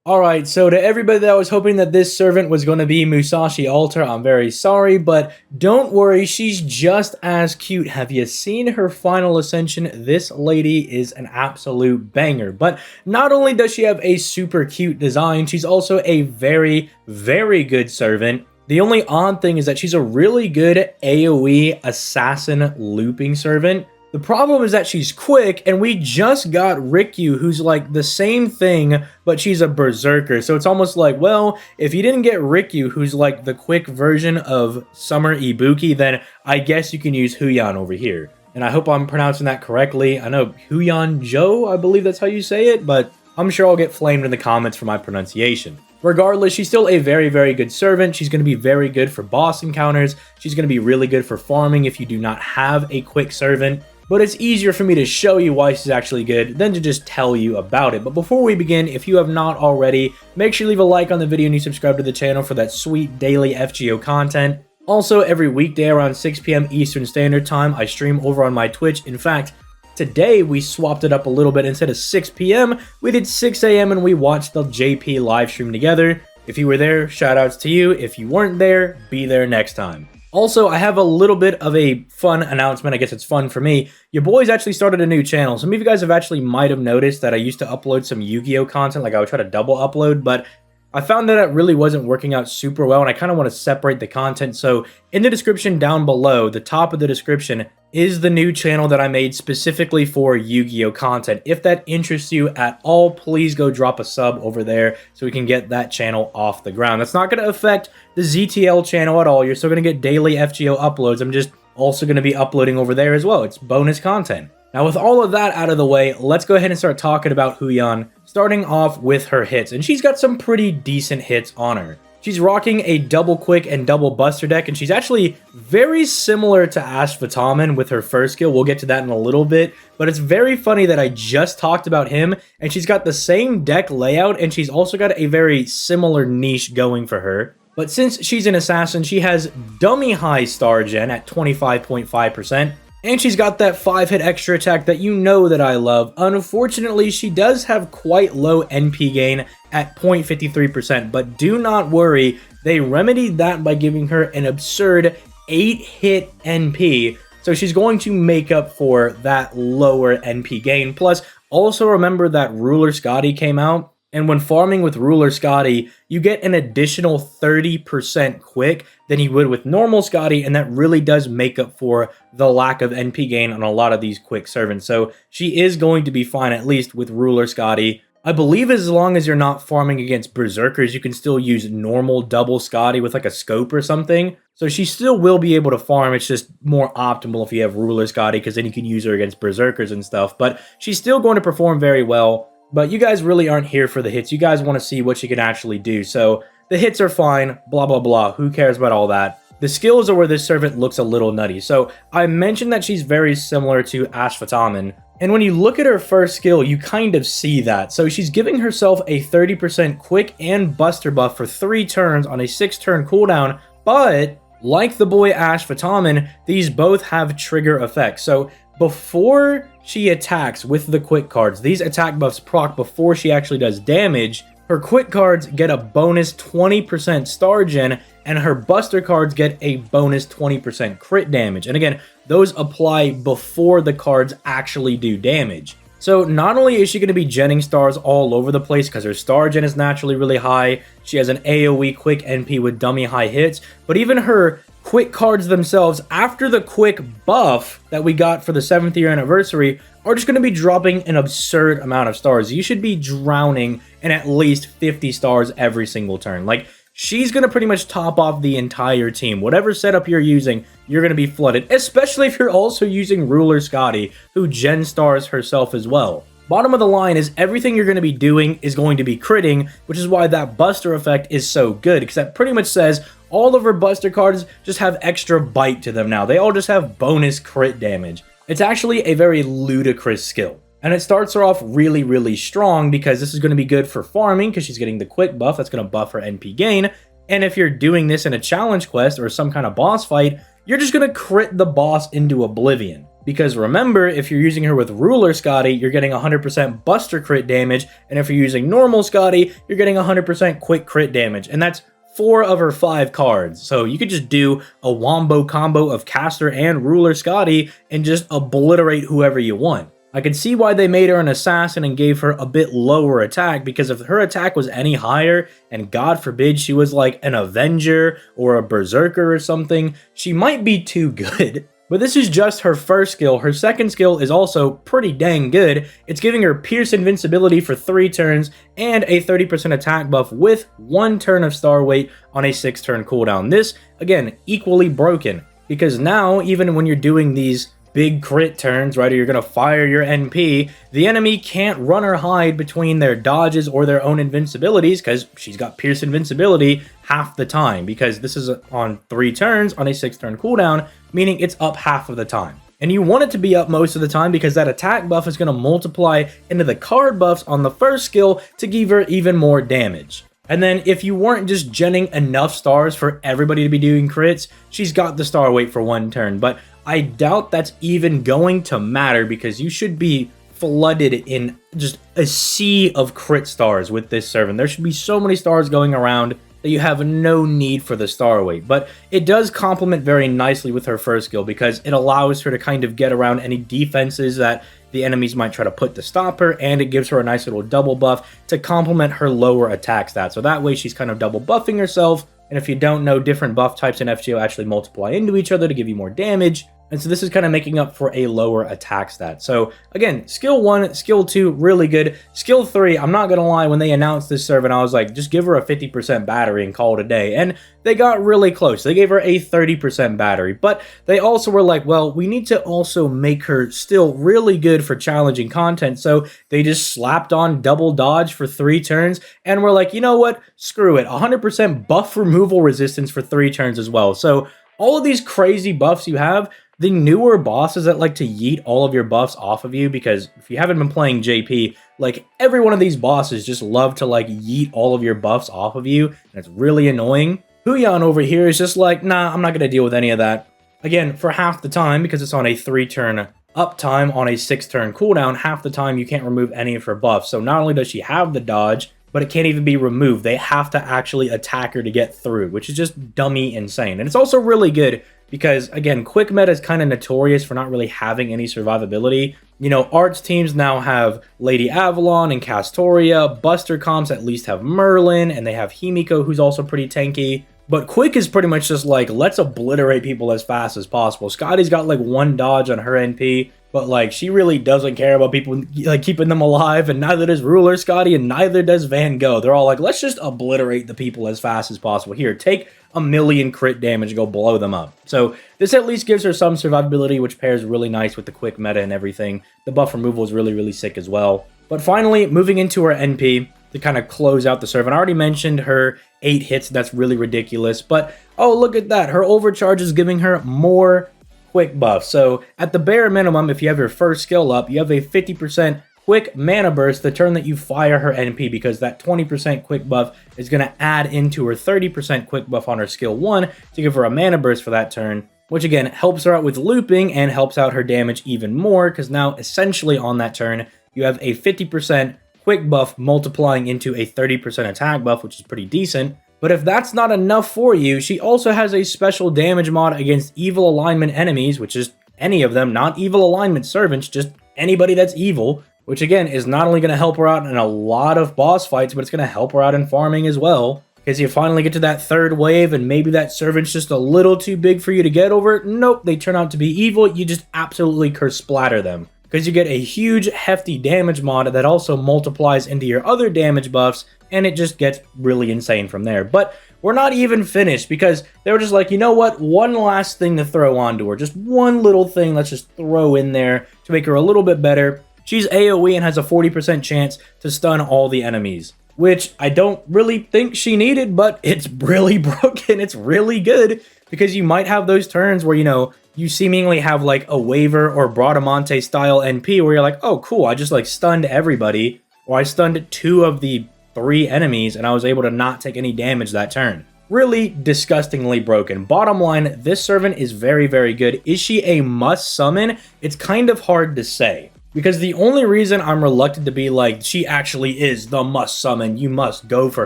Alright, so to everybody that was hoping that this servant was going to be Musashi Alter, I'm very sorry, but don't worry, she's just as cute. Have you seen her final ascension? This lady is an absolute banger. But not only does she have a super cute design, she's also a very, very good servant. The only odd thing is that she's a really good AoE assassin looping servant. The problem is that she's quick, and we just got Rikyu, who's like the same thing, but she's a berserker. So it's almost like, well, if you didn't get Rikyu, who's like the quick version of Summer Ibuki, then I guess you can use Huyan over here. And I hope I'm pronouncing that correctly. I know Huyan Zhou, I believe that's how you say it, but I'm sure I'll get flamed in the comments for my pronunciation. Regardless, she's still a very, very good servant. She's going to be very good for boss encounters. She's going to be really good for farming if you do not have a quick servant. But it's easier for me to show you why she's actually good than to just tell you about it. But before we begin, if you have not already, make sure you leave a like on the video and you subscribe to the channel for that sweet daily FGO content. Also, every weekday around 6 p.m. Eastern Standard Time, I stream over on my Twitch. In fact, today we swapped it up a little bit. Instead of 6 p.m., we did 6 a.m. and we watched the JP live stream together. If you were there, shoutouts to you. If you weren't there, be there next time. Also, I have a little bit of a fun announcement. I guess it's fun for me. Your boy's actually started a new channel. Some of you guys have actually might have noticed that I used to upload some Yu-Gi-Oh content. Like I would try to double upload, but I found that it really wasn't working out super well, and I kind of want to separate the content. So in the description down below, the top of the description is the new channel that I made specifically for Yu-Gi-Oh content. If that interests you at all, please go drop a sub over there so we can get that channel off the ground. That's not going to affect the ZTL channel at all. You're still going to get daily FGO uploads. I'm just also going to be uploading over there as well. It's bonus content. Now, with all of that out of the way, let's go ahead and start talking about Huyan, starting off with her hits. And she's got some pretty decent hits on her. She's rocking a double quick and double buster deck, and she's actually very similar to Phantasm with her first skill. We'll get to that in a little bit, but it's very funny that I just talked about him, and she's got the same deck layout, and she's also got a very similar niche going for her. But since she's an assassin, she has dummy high star gen at 25.5%. And she's got that 5-hit extra attack that you know that I love. Unfortunately, she does have quite low NP gain at 0.53%, but do not worry, they remedied that by giving her an absurd 8-hit NP, so she's going to make up for that lower NP gain. Plus, also remember that Ruler Scotty came out, and when farming with Ruler Scotty, you get an additional 30% quick than you would with normal Scotty, and that really does make up for the lack of NP gain on a lot of these quick servants. So she is going to be fine, at least with Ruler Scotty. I believe as long as you're not farming against Berserkers, you can still use normal double Scotty with like a scope or something. So she still will be able to farm. It's just more optimal if you have Ruler Scotty, because then you can use her against Berserkers and stuff. But she's still going to perform very well. But you guys really aren't here for the hits. You guys want to see what she can actually do. So the hits are fine, blah, blah, blah. Who cares about all that? The skills are where this servant looks a little nutty. So I mentioned that she's very similar to Phantasm. And when you look at her first skill, you kind of see that. So she's giving herself a 30% quick and buster buff for 3 turns on a 6-turn cooldown. But like the boy Phantasm, these both have trigger effects. So before she attacks with the quick cards, these attack buffs proc before she actually does damage. Her quick cards get a bonus 20% star gen, and her buster cards get a bonus 20% crit damage. And again, those apply before the cards actually do damage. So not only is she going to be genning stars all over the place because her star gen is naturally really high, she has an AoE quick NP with dummy high hits, but even her quick cards themselves, after the quick buff that we got for the 7th year anniversary, are just going to be dropping an absurd amount of stars. You should be drowning in at least 50 stars every single turn. Like, she's going to pretty much top off the entire team. Whatever setup you're using, you're going to be flooded, especially if you're also using Ruler Scotty, who gen stars herself as well. Bottom of the line is everything you're going to be doing is going to be critting, which is why that buster effect is so good, because that pretty much says all of her buster cards just have extra bite to them now. They all just have bonus crit damage. It's actually a very ludicrous skill. And it starts her off really, really strong because this is going to be good for farming because she's getting the quick buff that's going to buff her NP gain. And if you're doing this in a challenge quest or some kind of boss fight, you're just going to crit the boss into oblivion. Because remember, if you're using her with Ruler Scotty, you're getting 100% Buster crit damage, and if you're using normal Scotty, you're getting 100% quick crit damage, and that's 4 of her 5 cards. So you could just do a wombo combo of Caster and Ruler Scotty and just obliterate whoever you want. I can see why they made her an assassin and gave her a bit lower attack, because if her attack was any higher, and God forbid she was like an Avenger or a Berserker or something, she might be too good. But this is just her first skill. Her second skill is also pretty dang good. It's giving her Pierce Invincibility for 3 turns and a 30% attack buff with 1 turn of star weight on a 6-turn cooldown. This, again, equally broken, because now, even when you're doing these big crit turns, right, or you're going to fire your NP, the enemy can't run or hide between their dodges or their own invincibilities, because she's got Pierce Invincibility half the time, because this is on 3 turns on a 6-turn cooldown, meaning it's up half of the time. And you want it to be up most of the time because that attack buff is going to multiply into the card buffs on the first skill to give her even more damage. And then if you weren't just genning enough stars for everybody to be doing crits, she's got the star weight for 1 turn, but I doubt that's even going to matter because you should be flooded in just a sea of crit stars with this servant. There should be so many stars going around that you have no need for the star weight, but it does complement very nicely with her first skill because it allows her to kind of get around any defenses that the enemies might try to put to stop her, and it gives her a nice little double buff to complement her lower attack stats. So that way she's kind of double buffing herself, and if you don't know, different buff types in FGO actually multiply into each other to give you more damage. And so this is kind of making up for a lower attack stat. So again, skill 1, skill 2, really good. Skill 3, I'm not going to lie, when they announced this servant, I was like, just give her a 50% battery and call it a day. And they got really close. They gave her a 30% battery. But they also were like, well, we need to also make her still really good for challenging content. So they just slapped on double dodge for 3 turns. And we're like, you know what? Screw it. 100% buff removal resistance for 3 turns as well. So all of these crazy buffs you have, the newer bosses that like to yeet all of your buffs off of you, because if you haven't been playing JP, like every one of these bosses just love to like yeet all of your buffs off of you, and it's really annoying. Huyan over here is just like, nah, I'm not going to deal with any of that. Again, for half the time, because it's on a 3-turn uptime on a 6-turn cooldown, half the time you can't remove any of her buffs. So not only does she have the dodge, but it can't even be removed. They have to actually attack her to get through, which is just dummy insane. And it's also really good because, again, quick meta is kind of notorious for not really having any survivability. You know, arts teams now have Lady Avalon and Castoria. Buster comps at least have Merlin, and they have Himiko, who's also pretty tanky. But quick is pretty much just like, let's obliterate people as fast as possible. Scotty's got like 1 dodge on her NP, but like she really doesn't care about people like keeping them alive, and neither does Ruler Scotty, and neither does Van Gogh. They're all like, let's just obliterate the people as fast as possible. Here, take 1,000,000 crit damage, go blow them up. So this at least gives her some survivability, which pairs really nice with the quick meta and everything. The buff removal is really, really sick as well. But finally, moving into her NP to kind of close out the servant. I already mentioned her 8 hits. That's really ridiculous. But, oh, look at that. Her overcharge is giving her more quick buff. So at the bare minimum, if you have your first skill up, you have a 50% quick mana burst the turn that you fire her NP, because that 20% quick buff is going to add into her 30% quick buff on her skill 1 to give her a mana burst for that turn, which again helps her out with looping and helps out her damage even more, because now essentially on that turn you have a 50% quick buff multiplying into a 30% attack buff, which is pretty decent. But if that's not enough for you, she also has a special damage mod against evil alignment enemies, which is any of them, not evil alignment servants, just anybody that's evil, which again is not only going to help her out in a lot of boss fights, but it's going to help her out in farming as well. Because you finally get to that 3rd wave and maybe that servant's just a little too big for you to get over. Nope, they turn out to be evil. You just absolutely curse splatter them, because you get a huge hefty damage mod that also multiplies into your other damage buffs, and it just gets really insane from there. But we're not even finished, because they were just like, you know what, one last thing to throw onto her, just one little thing let's just throw in there to make her a little bit better. She's AoE and has a 40% chance to stun all the enemies, which I don't really think she needed, but it's really broken. It's really good, because you might have those turns where, you know, you seemingly have like a Waver or Bradamante style NP where you're like, oh cool, I just like stunned everybody, or I stunned 2 of the 3 enemies and I was able to not take any damage that turn. really disgustingly broken. Bottom line, this servant is very, very good. Is she a must summon? It's kind of hard to say. Because the only reason I'm reluctant to be like, she actually is the must summon, you must go for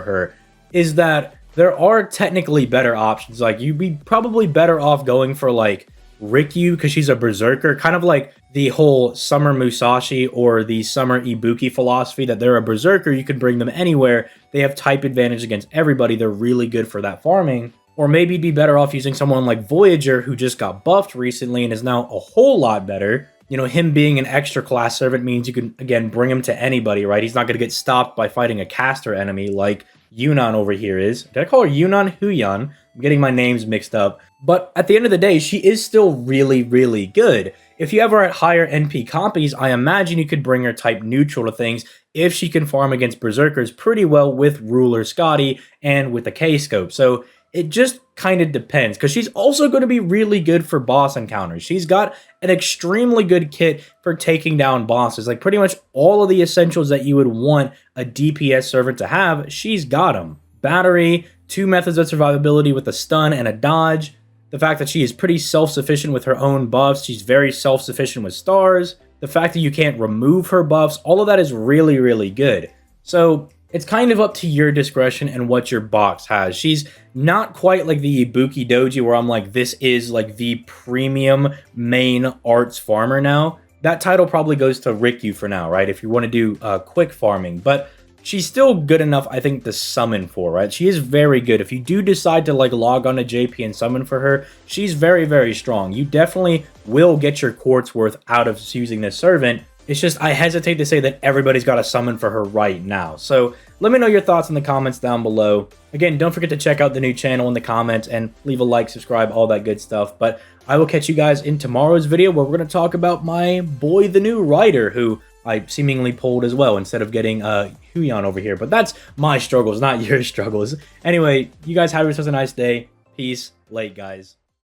her, is that there are technically better options. Like, you'd be probably better off going for, like, Rikyu, because she's a berserker, kind of like the whole Summer Musashi or the Summer Ibuki philosophy that they're a berserker, you can bring them anywhere, they have type advantage against everybody, they're really good for that farming. Or maybe you'd be better off using someone like Voyager, who just got buffed recently and is now a whole lot better. You know, him being an extra class servant means you can, again, bring him to anybody, right? He's not going to get stopped by fighting a caster enemy like Yunnan over here is. Did I call her Yunnan? Huyan. I'm getting my names mixed up. But at the end of the day, she is still really, really good. If you ever at higher NP copies, I imagine you could bring her type neutral to things if she can farm against berserkers pretty well with Ruler Scotty and with the K-scope. So it just kind of depends, because she's also going to be really good for boss encounters. She's got an extremely good kit for taking down bosses. Like, pretty much all of the essentials that you would want a DPS servant to have, she's got them. Battery, 2 methods of survivability with a stun and a dodge. The fact that she is pretty self-sufficient with her own buffs. She's very self-sufficient with stars. The fact that you can't remove her buffs. All of that is really, really good. So it's kind of up to your discretion and what your box has. She's not quite like the Ibuki Doji where I'm like, this is like the premium main arts farmer now. That title probably goes to Rikyu for now, right? If you want to do quick farming. But she's still good enough, I think, to summon for, right? She is very good. If you do decide to like log on to JP and summon for her, she's very, very strong. You definitely will get your quartz worth out of using this servant. It's just, I hesitate to say that everybody's got to summon for her right now. So let me know your thoughts in the comments down below. Again, don't forget to check out the new channel in the comments and leave a like, subscribe, all that good stuff. But I will catch you guys in tomorrow's video where we're going to talk about my boy, the new writer, who I seemingly pulled as well instead of getting Huyan over here. But that's my struggles, not your struggles. Anyway, you guys have yourselves a nice day. Peace. Late, guys.